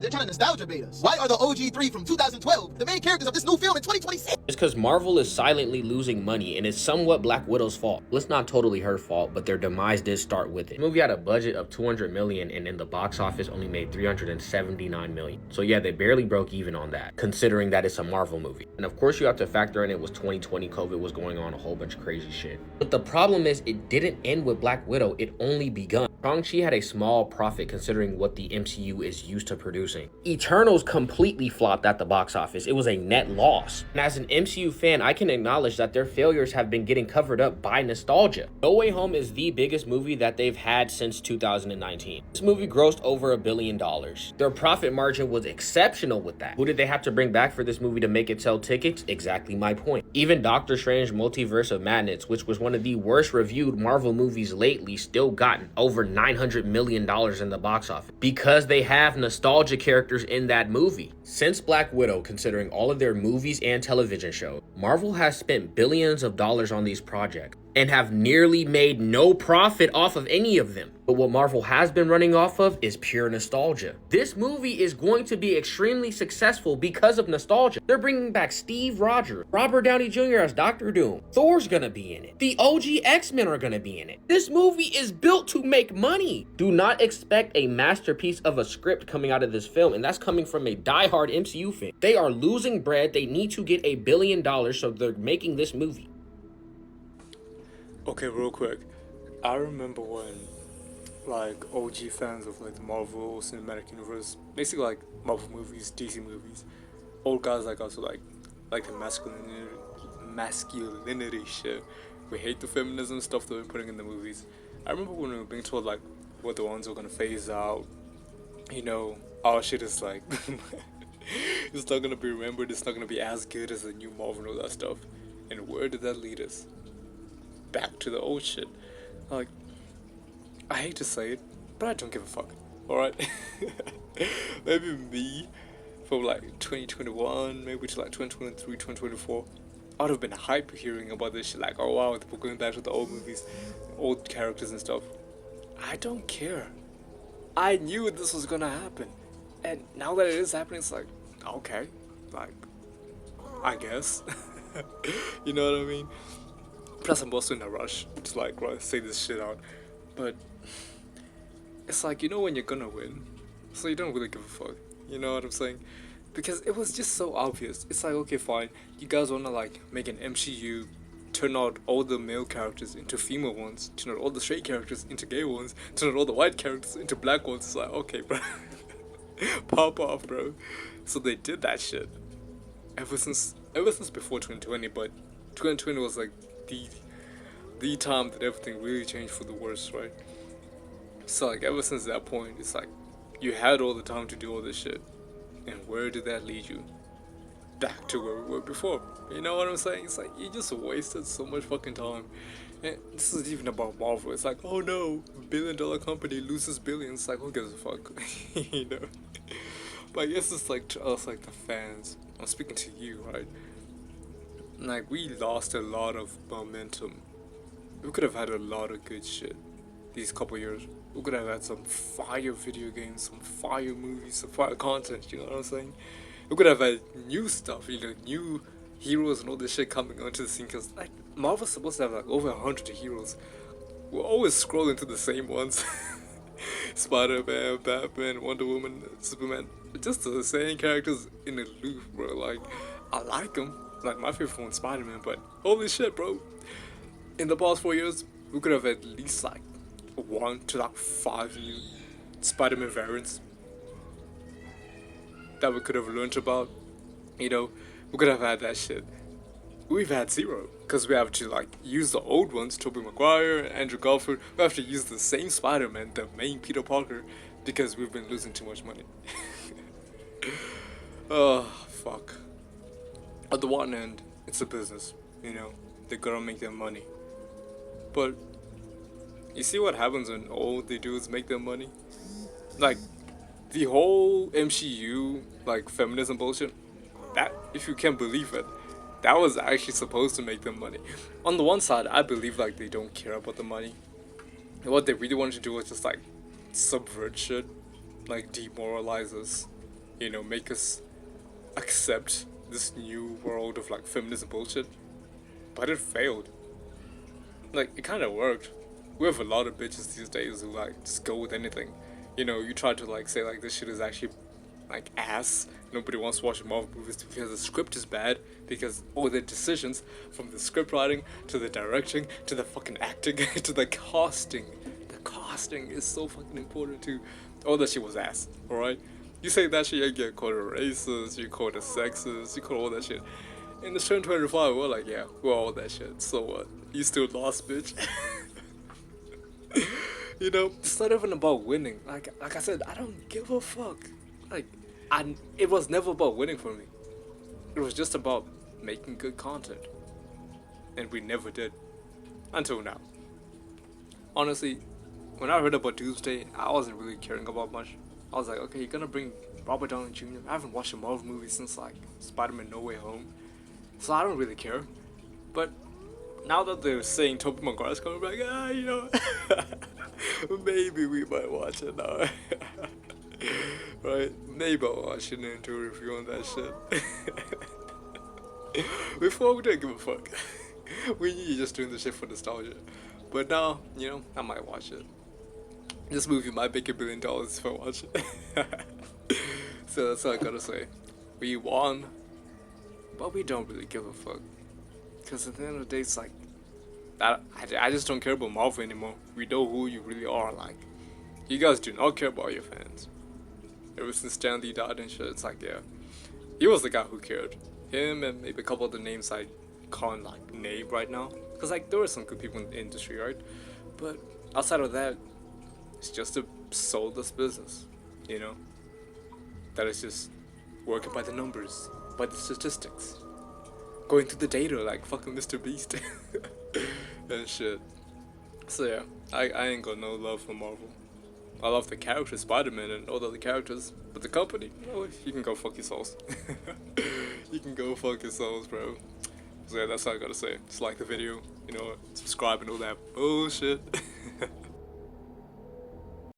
They're trying to nostalgia bait us. Why are the OG3 from 2012 the main characters of this new film in 2026? It's because Marvel is silently losing money, and it's somewhat Black Widow's fault. Well, it's not totally her fault, but their demise did start with it. The movie had a budget of $200 million, and in the box office only made $379 million. So yeah, they barely broke even on that, considering that it's a Marvel movie. And of course, you have to factor in it was 2020, COVID was going on, a whole bunch of crazy shit. But the problem is, it didn't end with Black Widow, it only begun. Shang-Chi had a small profit considering what the MCU is used to producing. Eternals completely flopped at the box office. It was a net loss. And as an MCU fan, I can acknowledge that their failures have been getting covered up by nostalgia. No Way Home is the biggest movie that they've had since 2019. This movie grossed over $1 billion. Their profit margin was exceptional with that. Who did they have to bring back for this movie to make it sell tickets? Exactly my point. Even Doctor Strange Multiverse of Madness, which was one of the worst reviewed Marvel movies lately, still gotten over $900 million in the box office because they have nostalgia characters in that movie. Since Black Widow, considering all of their movies and television shows, Marvel has spent billions of dollars on these projects and have nearly made no profit off of any of them. But what Marvel has been running off of is pure nostalgia. This movie is going to be extremely successful because of nostalgia. They're bringing back Steve Rogers, Robert Downey Jr. as Doctor Doom. Thor's gonna be in it. The OG X-Men are gonna be in it. This movie is built to make money. Do not expect a masterpiece of a script coming out of this film, and that's coming from a diehard MCU fan. They are losing bread. They need to get $1 billion, so they're making this movie. Okay, real quick. I remember when, like, OG fans of, like, the Marvel Cinematic Universe, basically, like, Marvel movies, DC movies, old guys like us were like the masculinity shit. We hate the feminism stuff that we're putting in the movies. I remember when we were being told, like, what the ones were gonna phase out, you know, our shit is, like, it's not gonna be remembered, it's not gonna be as good as the new Marvel and all that stuff. And where did that lead us? Back to the old shit. Like, I hate to say it, but I don't give a fuck. Alright? Maybe me, from like 2021, maybe to like 2023, 2024, I would have been hype hearing about this shit. Like, oh wow, we're going back to the old movies, old characters and stuff. I don't care. I knew this was gonna happen. And now that it is happening, it's like, okay, like, I guess. You know what I mean? Plus, I'm also in a rush to like say this shit out, but it's like, you know when you're gonna win, so you don't really give a fuck. You know what I'm saying? Because it was just so obvious. It's like, okay, fine, you guys wanna like make an MCU, turn out all the male characters into female ones, turn out all the straight characters into gay ones, turn out all the white characters into black ones. It's like, okay, bro, pop off, bro. So they did that shit ever since before 2020, but 2020 was like the time that everything really changed for the worse, right? So like ever since that point, it's like you had all the time to do all this shit, and where did that lead you? Back to where we were before. You know what I'm saying? It's like you just wasted so much fucking time. And this isn't even about Marvel. It's like, oh no, $1 billion company loses billions. It's like, who gives a fuck? You know. But I guess it's like to us, like the fans. I'm speaking to you, right? Like, we lost a lot of momentum. We could have had a lot of good shit these couple years. We could have had some fire video games, some fire movies, some fire content, you know what I'm saying? We could have had new stuff, you know, new heroes and all this shit coming onto the scene, because, like, Marvel's supposed to have, like, over 100 heroes. We're always scrolling through the same ones. Spider-Man, Batman, Wonder Woman, Superman. Just the same characters in a loop, bro. Like, I like them. Like, my favorite one's Spider-Man, but holy shit, bro. In the past 4 years, we could have at least, like, 1 to, like, 5 new Spider-Man variants that we could have learned about. You know, we could have had that shit. We've had 0, because we have to, like, use the old ones, Tobey Maguire, Andrew Garfield. We have to use the same Spider-Man, the main Peter Parker, because we've been losing too much money. Oh, fuck. On the one end, it's a business, you know, they gotta make their money. But you see what happens when all they do is make their money? Like, the whole MCU, like, feminism bullshit, that, if you can believe it, that was actually supposed to make them money. On the one side, I believe, like, they don't care about the money. And what they really wanted to do was just, like, subvert shit, like, demoralize us. you know, make us accept this new world of like feminism bullshit. But it failed. Like, it kind of worked. We have a lot of bitches these days who like just go with anything. You know, you try to like say like this shit is actually like ass. Nobody wants to watch Marvel movies because the script is bad. Because all the decisions, from the script writing to the directing to the fucking acting to the casting is so fucking important too. All that shit was ass. All right, you say that shit, you get called a racist, you called a sexist, you call all that shit. In the 2025, we're like, yeah, we're all that shit. So what? You still lost, bitch. You know, it's not even about winning. Like I said, I don't give a fuck. Like, it was never about winning for me. It was just about making good content, and we never did until now. Honestly, when I heard about Doomsday, I wasn't really caring about much. I was like, okay, you're gonna bring Robert Downey Jr. I haven't watched a Marvel movie since like Spider-Man No Way Home, so I don't really care. But now that they're saying Tobey Maguire's coming back, you know, maybe we might watch it now. Right? Maybe I'll watch it and do a review on that shit. Before, we didn't give a fuck. We knew you're just doing the shit for nostalgia. But now, you know, I might watch it. This movie might make $1 billion if I watch it. So that's all I gotta say. We won, but we don't really give a fuck. Because at the end of the day, it's like, I just don't care about Marvel anymore. We know who you really are. Like, you guys do not care about your fans. Ever since Stan Lee died and shit, it's like, yeah, he was the guy who cared. Him and maybe a couple of the names I can't like name right now. Because like, there were some good people in the industry, right? But outside of that, it's just a soulless business, you know? That is just working by the numbers, by the statistics. Going through the data like fucking Mr. Beast and shit. So yeah, I ain't got no love for Marvel. I love the character Spider-Man and all the other characters, but the company, oh, you can go fuck yourselves. You can go fuck yourselves, bro. So yeah, that's all I gotta say. Just like the video, you know, subscribe and all that bullshit.